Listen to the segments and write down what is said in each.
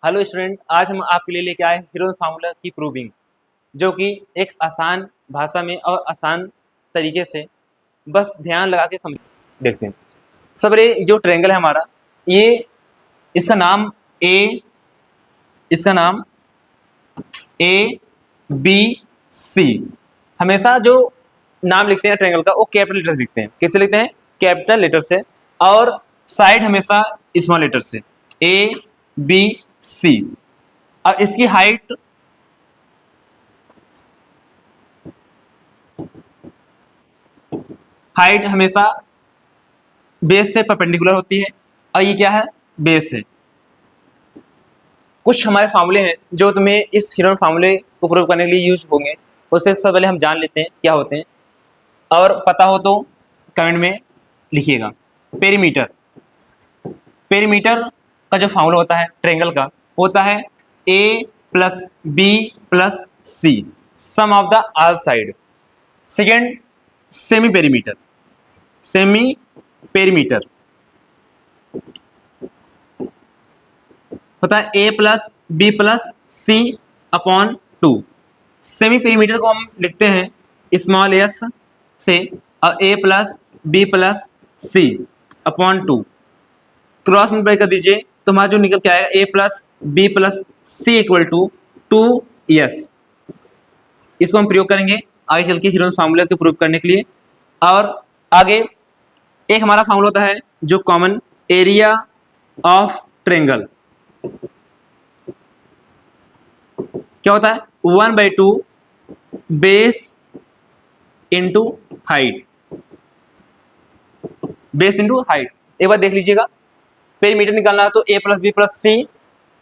Hello student, आज हम आपके लिए लेके आए हीरोज फार्मूला की प्रूविंग, जो कि एक आसान भाषा में और आसान तरीके से बस ध्यान लगा के समझ देखते हैं। सबरे जो ट्रायंगल है हमारा, ये इसका नाम ए बी सी। हमेशा जो नाम लिखते हैं ट्रायंगल का वो कैपिटल लेटर लिखते हैं। किससे लिखते हैं? कैपिटल लेटर से। और साइड हमेशा स्मॉल लेटर से, ए बी सी। और इसकी हाइट हमेशा बेस से परपेंडिकुलर होती है। और ये क्या है? बेस है। कुछ हमारे फार्मूले हैं जो तुम्हें इस हीरोन फार्मूले को प्रूव करने के लिए यूज होंगे। उससे सबसे पहले हम जान लेते हैं क्या होते हैं, और पता हो तो कमेंट में लिखिएगा। पेरीमीटर पेरीमीटर का जो फार्मूला होता है ट्रायंगल का, होता है a plus b plus c, sum of the all side. Second, semi perimeter होता है a plus b plus c upon 2। Semi perimeter को हम लिखते हैं स्मॉल एस से, और a plus b plus c upon 2। Cross multiply कर दीजिए तो हमारा जो निकल के आएगा a plus b plus c equal to 2s। इसको हम प्रयोग करेंगे आगे चल के हीरोज फार्मूला को प्रूव करने के लिए। और आगे एक हमारा फार्मूला होता है जो कॉमन, एरिया ऑफ ट्रायंगल। क्या होता है? 1/2 base into height. Base into height. एक बार देख लीजिएगा, पेरीमीटर निकालना है तो ए प्लस बी प्लस सी,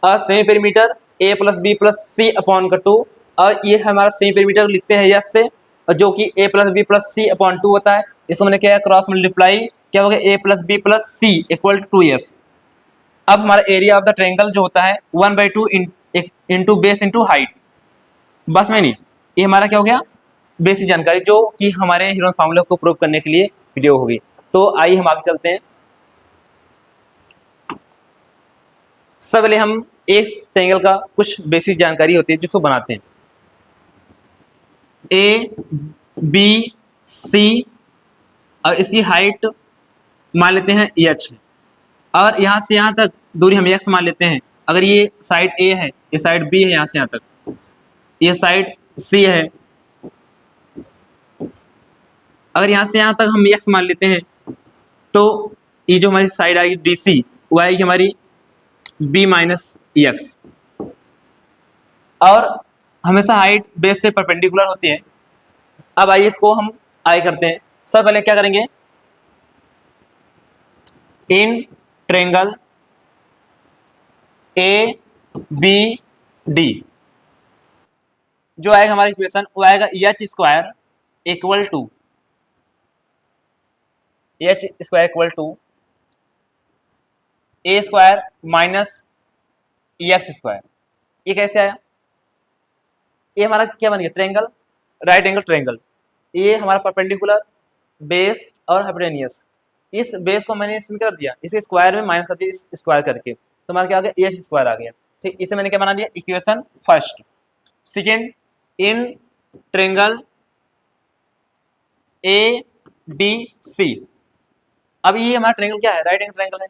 और सेमी पेरीमीटर ए plus b plus c upon का 2। और ये हमारा सेमी पेरीमीटर लिखते हैं यस से, और जो कि ए plus b plus c upon 2 होता है। इसको मैंने क्या क्रॉस मल्टीप्लाई, क्या हो गया? A plus b plus c equal to 2s। अब हमारा एरिया ऑफ द ट्रायंगल जो होता है 1/2 इंटू बेस इंटू हाइट। बस में नहीं, ये हमारा क्या हो गया? बेसिक जानकारी, जो कि हमारे हीरोज फार्मूला को प्रूव करने के लिए वीडियो होगी। तो आइए हम आगे चलते हैं। सबसे पहले हम एक ट्रायंगल का कुछ बेसिक जानकारी होती है जिसको बनाते हैं। ए बी सी, और इसकी हाइट मान लेते हैं h, और यहाँ से यहाँ तक दूरी हम x मान लेते हैं। अगर ये साइड a है, ये साइड b है, यहाँ से यहाँ तक ये साइड c है। अगर यहाँ से यहाँ तक हम x मान लेते हैं तो ये जो हमारी साइड आएगी DC, वो आएगी हमारी b माइनस एक्स। और हमेशा हाइट बेस से परपेंडिकुलर होती है। अब आइए इसको हम आगे करते हैं। सबसे पहले क्या करेंगे? In triangle A B D जो आएगा हमारा इक्वेशन, वो आएगा H square equal to A square minus x square. ये कैसे आया? ये हमारा क्या बन गया? Triangle, right angle triangle. ये हमारा परपेंडिकुलर, बेस और हाइपोटेन्यूस। इस बेस को मैंने इसमें कर दिया, इसे स्क्वायर में माइनस कर दिया, इस स्क्वायर करके, तो हमारा क्या आ गया? एच स्क्वायर आ गया। ठीक, इसे मैंने क्या बना दिया? Equation first. Second, in triangle A B C. अब ये हमारा ट्रायंगल क्या है? राइट एंगल ट्रायंगल है।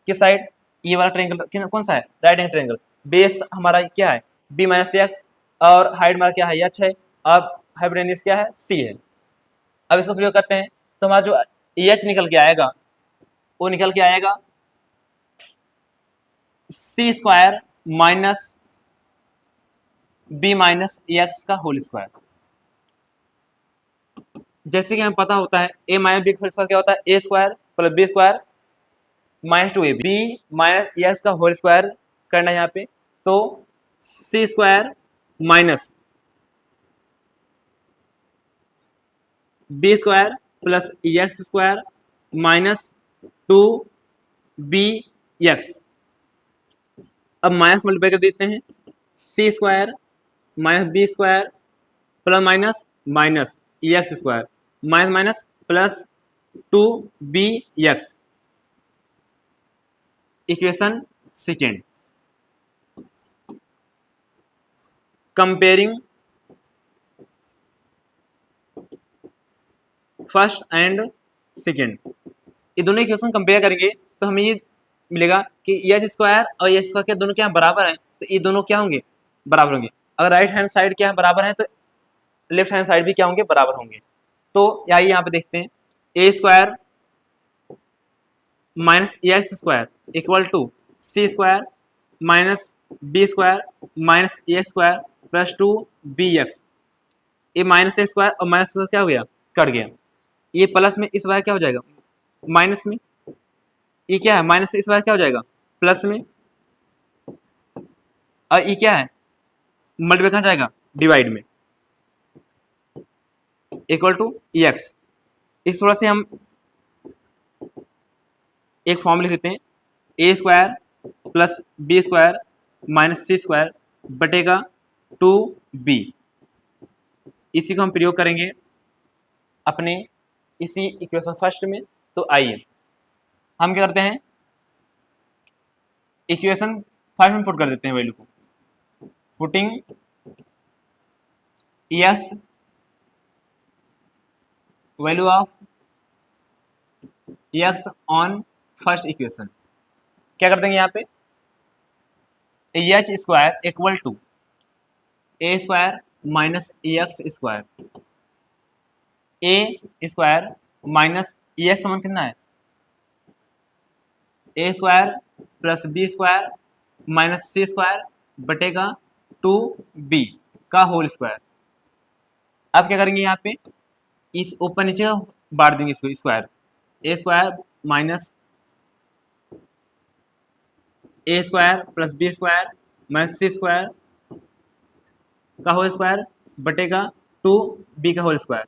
किस साइड? ये वाला ट्रायंगल कौन सा है? Right angle triangle. बेस हमारा क्या है? बी माइनस एक्स, और हाइट हमारा क्या है? एच है। अब हाइपोटेन्यूस क्या है? सी है। अब इसको प्रयोग करते हैं तो हमारा जो एच निकल के आएगा, वो निकल के आएगा c square minus b minus x का होल स्क्वायर। जैसे कि हमें पता होता है ए माइनस बी का स्क्वायर क्या होता है? A square plus B square minus 2ab। B minus x का होल स्क्वायर करना है यहाँ पे, तो c square minus b square plus x square minus 2b x. अब माइनस मल्टीप्लाई कर देते हैं, c square minus b square plus minus minus x square minus minus plus 2bx। Equation second. Comparing first and second, ये दोनों equation compare करेंगे तो हमें ये मिलेगा कि एच स्क्वायर और एच स्क्वायर क्या दोनों क्या बराबर हैं, तो ये दोनों क्या होंगे, बराबर होंगे। अगर राइट हैंड साइड क्या है बराबर है तो लेफ्ट हैंड साइड भी क्या होंगे, बराबर होंगे। तो आइए यहाँ पे देखते हैं, a square minus x square equal to c square minus b square minus a square plus 2bx। ये माइनस ए स्क्वायर और माइनस क्या हो गया, कट गया। ये प्लस में इस बार क्या हो जाएगा, माइनस में। ये क्या है, माइनस में इस बार क्या हो जाएगा, प्लस में। और ये क्या है, मल्टीप्लाई कहाँ जाएगा, डिवाइड में, इक्वल टू एक्स। इस थोड़ा से हम एक फॉर्म लिख देते हैं, a square plus B square minus c square बटेगा 2b। इसी को हम प्रयोग करेंगे अपने इसी इक्वेशन फर्स्ट में। तो आइए हम क्या करते हैं, इक्वेशन फर्स्ट में पुट कर देते हैं वैल्यू को, putting yes value of x on first equation. क्या कर देंगे यहाँ पे, h square equal to A square minus x square, a square minus x समान कितना है, a square plus B square minus c square बटेगा 2b का होल स्क्वायर। अब क्या करेंगे यहाँ पे, इस ऊपर नीचे बांट देंगे इसको, square a square minus a square plus B square minus c square का होल स्क्वायर बटेगा 2b का होल स्क्वायर।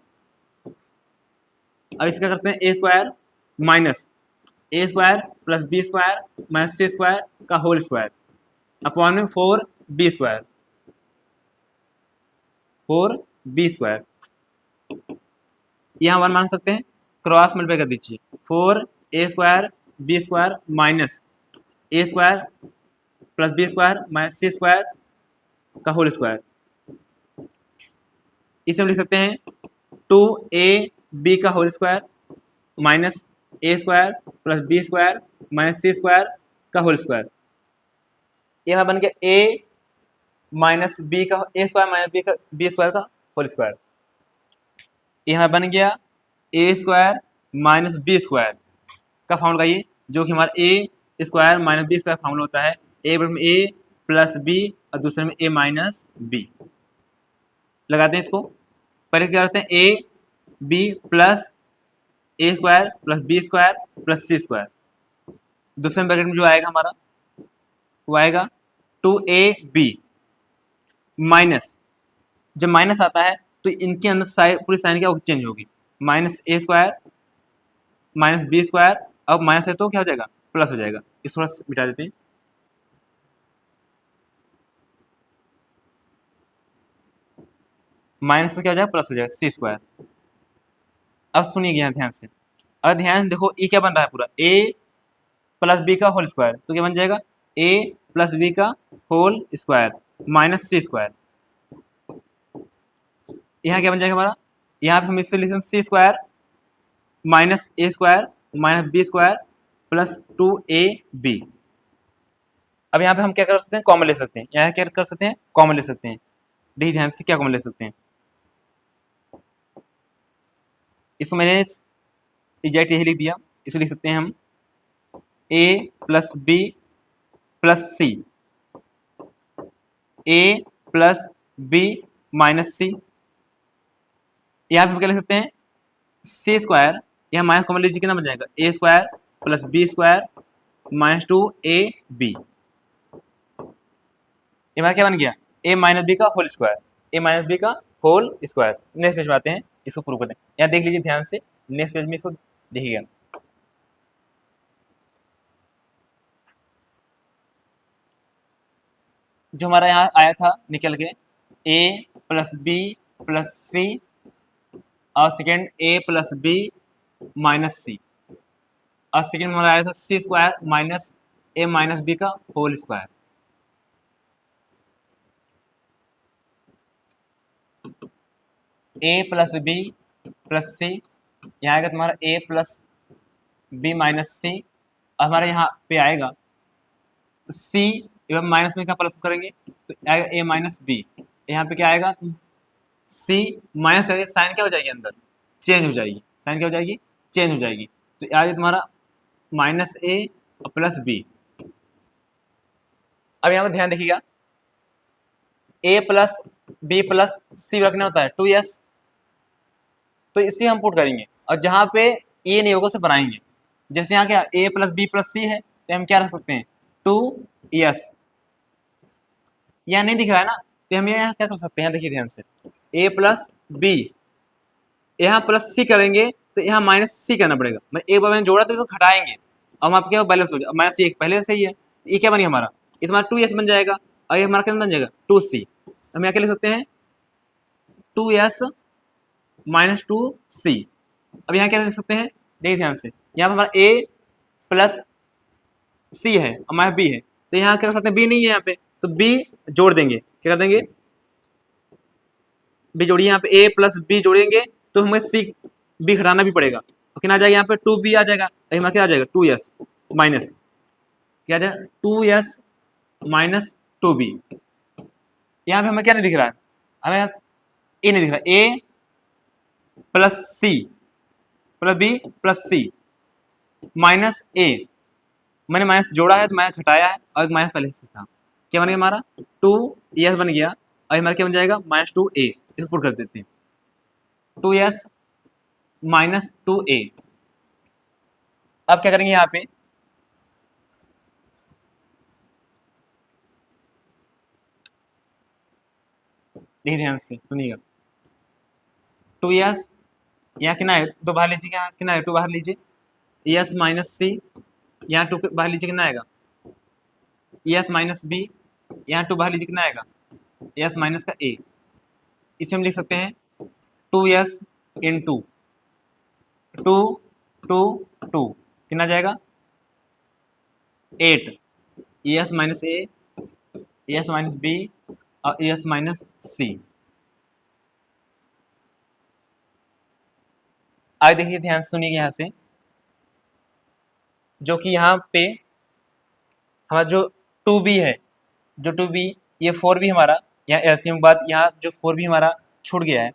अब इसका करते हैं a square minus a square plus B square minus c square का होल स्क्वायर अपॉन में 4b square, 4b square. यहाँ वन मान सकते हैं, क्रॉस मल्टीप्लाई कर दीजिए, 4a square b square minus a square plus B square minus c square का whole square. इसे हम लिख सकते हैं 2ab का whole square minus a square plus B square minus c square का होल स्क्वायर। यह बन गया a माइनस बी का ए स्क्वायर माइनस बी का बी स्क्वायर का होल स्क्वायर। यह बन गया a square minus b square का फॉर्मूला ये, जो कि हमारा a square minus b square formula होता है, ए प्लस बी और दूसरे में ए माइनस बी। लगाते हैं इसको, पहले क्या करते हैं, A B plus A square plus B square plus C square. दूसरे ब्रैकेट में जो आएगा हमारा वो आएगा 2ab माइनस, जब माइनस आता है तो इनके अंदर साइड पूरी साइन क्या चेंज होगी, minus a square minus b square, अब माइनस है तो क्या हो जाएगा, प्लस हो जाएगा। इस थोड़ा सा मिटा देते हैं, माइनस तो क्या हो जाएगा, प्लस हो जाएगा सी स्क्वायर। अब सुनिए यहाँ ध्यान से, अब ध्यान देखो ये क्या बन रहा है पूरा, ए प्लस बी का होल स्क्वायर, तो क्या बन जाएगा ए प्लस बी का whole square minus c square. यहाँ क्या बन जाएगा हमारा, यहाँ पे हम इससे लिख c square minus a square minus b square plus 2ab। अब यहाँ पे हम क्या कर सकते हैं, कॉमन ले सकते हैं, यहाँ क्या कर सकते हैं, कॉमन ले सकते हैं। देखिए ध्यान से क्या कॉमन ले सकते हैं, इसको मैंने एग्जैक्ट यही लिख दिया, इसको लिख सकते हैं हम a plus b plus c, a plus b minus c. यहाँ पे हम क्या लिख सकते हैं, सी स्क्वायर, यहाँ माइनस कॉमन लीजिए, कितना बन जाएगा, a square plus B square minus 2ab। हमारा क्या बन गया, ए माइनस बी का whole square, a minus b का होल स्क्वायर। नेक्स्ट पेज में आते हैं, इसको प्रूव करते हैं। यहाँ देख लीजिए ध्यान से, नेक्स्ट पेज में इसको देखिएगा, जो हमारा यहाँ आया था निकल के ए प्लस बी प्लस सी और सेकेंड ए प्लस बी माइनस सी, और सेकेंड में हमारा आया था सी स्क्वायर माइनस ए माइनस बी का होल स्क्वायर। ए प्लस बी प्लस सी, यहाँ आएगा तुम्हारा ए प्लस बी माइनस सी, हमारे यहाँ पे आएगा सी, माइनस में क्या प्लस करेंगे तो आएगा ए माइनस बी, यहाँ पे क्या आएगा सी माइनस करेंगे साइन क्या हो जाएगी अंदर चेंज हो जाएगी, साइन क्या हो जाएगी चेंज हो जाएगी, तो आ जाए तुम्हारा माइनस ए और प्लस बी। अब यहाँ पर ध्यान देखिएगा ए प्लस बी प्लस सी रखना होता है 2s, तो इसी हम पुट करेंगे और जहाँ पे ए नहीं होगा उसे बनाएंगे। जैसे यहाँ क्या ए प्लस बी प्लस सी है तो हम क्या रख सकते हैं 2s, यहाँ नहीं दिख रहा है ना तो हम यहाँ क्या कर सकते हैं, देखिए ध्यान से ए प्लस बी, यहाँ प्लस सी करेंगे तो यहाँ माइनस सी करना पड़ेगा, मैं एक बार मैंने जोड़ा तो इसको घटाएंगे और वहाँ पे क्या बैलेंस हो जाएगा, माइनस सी पहले से ही है, ये क्या बनी हमारा, ये तुम्हारा 2s बन जाएगा और ये हमारा क्या बन जाएगा 2c, हम यहाँ क्या लिख सकते हैं 2s माइनस 2c। अब यहाँ क्या लिख सकते हैं, देखिए ध्यान से यहाँ पर हमारा a प्लस सी है और हमारा b है, तो यहाँ क्या कर सकते हैं b नहीं है यहाँ पे तो b जोड़ देंगे, क्या कर देंगे b जोड़िए, यहाँ पे a प्लस b जोड़ेंगे तो हमें c b घटाना भी पड़ेगा, और कितना आ जाएगा यहाँ पे 2b आ जाएगा, हमारा क्या आ जाएगा 2s माइनस क्या आ जाएगा 2s माइनस 2b। यहाँ पे हमें क्या नहीं दिख रहा है, हमें a नहीं दिख रहा, a plus c plus b plus c minus a, मैंने माइनस जोड़ा है तो माइनस घटाया है और माइनस पहले से था, क्या बन गया हमारा 2s बन गया और हमारा क्या बन जाएगा माइनस 2a, इसको पुट कर देते हैं 2s माइनस 2a। अब क्या करेंगे यहाँ पे देखिए ध्यान से सुनिएगा 2s यहाँ कितना है तो बाहर लीजिए, यहाँ कितना है 2 बाहर लीजिए s माइनस सी, यहाँ 2 बाहर लीजिए कितना आएगा s माइनस बी, यहाँ 2 बाहर लीजिए कितना आएगा s माइनस का a, इसे हम लिख सकते हैं 2s इंटू 2 2 2 कितना जाएगा 8 s minus a s minus b और s माइनस c। आगे देखिए ध्यान से सुनिए यहाँ से, जो कि यहाँ पे हमारा जो 2b है, जो 2b ये 4b हमारा यहाँ एलसीएम के बाद यहाँ जो 4b हमारा छूट गया है,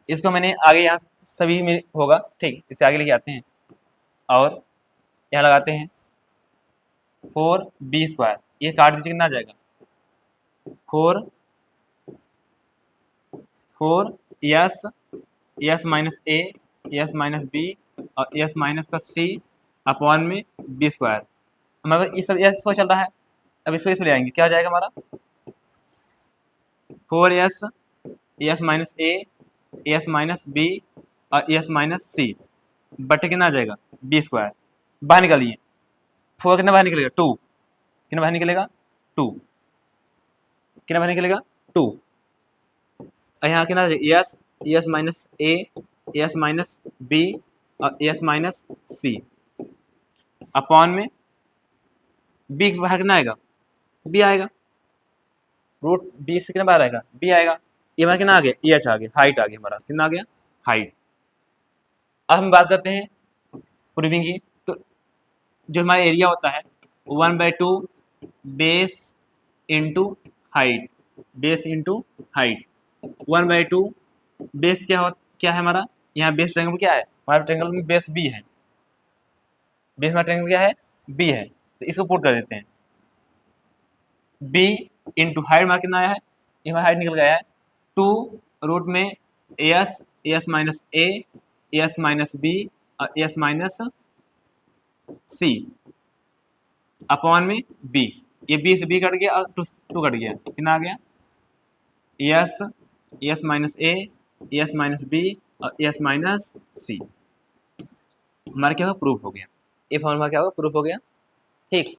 इसको मैंने आगे यहाँ सभी में होगा ठीक, इससे आगे लेके आते हैं और यहाँ लगाते हैं 4b स्क्वायर, ये काट दीजिए कितना आ जाएगा 4 s minus a s minus b और s माइनस का c अपॉन में b स्क्वायर, हमारे ये सब s चल रहा है, अब इसको इस ले आएंगे क्या आ जाएगा हमारा 4s minus a s minus b और s माइनस c बटे कितना आ जाएगा b स्क्वायर, बाहर निकालिए 4 कितना बाहर निकलेगा 2, कितना बाहर निकलेगा 2, कितना बाहर निकलेगा 2, यहाँ कितना s minus a s minus b और s माइनस c अपॉन में b बाहर कितना आएगा b आएगा, रूट b से कितना बाहर आएगा b आएगा, ये हमारा कितना आ गया h आ गया, हाइट आ गया हमारा, कितना आ गया हाइट। अब हम बात करते हैं प्रूविंग की, तो जो हमारा एरिया होता है 1/2 base into height, base into height 1/2 base क्या है हमारा, यहाँ बेस ट्रायंगल क्या है हमारा ट्रायंगल में बेस b है, बेस हमारा ट्रायंगल क्या है b है, तो इसको पुट कर देते हैं b इंटू हाइट हमारा कितना आया है, ये हमारा हाइट निकल गया है 2 रूट में s minus a s minus b और s माइनस c अपॉन में b, ये b से b कट गया और 2 कट गया, कितना आ गया s minus a s minus b और s माइनस c, हमारा क्या होगा प्रूफ हो गया, ये फॉर्मूला क्या होगा प्रूफ हो गया ठीक।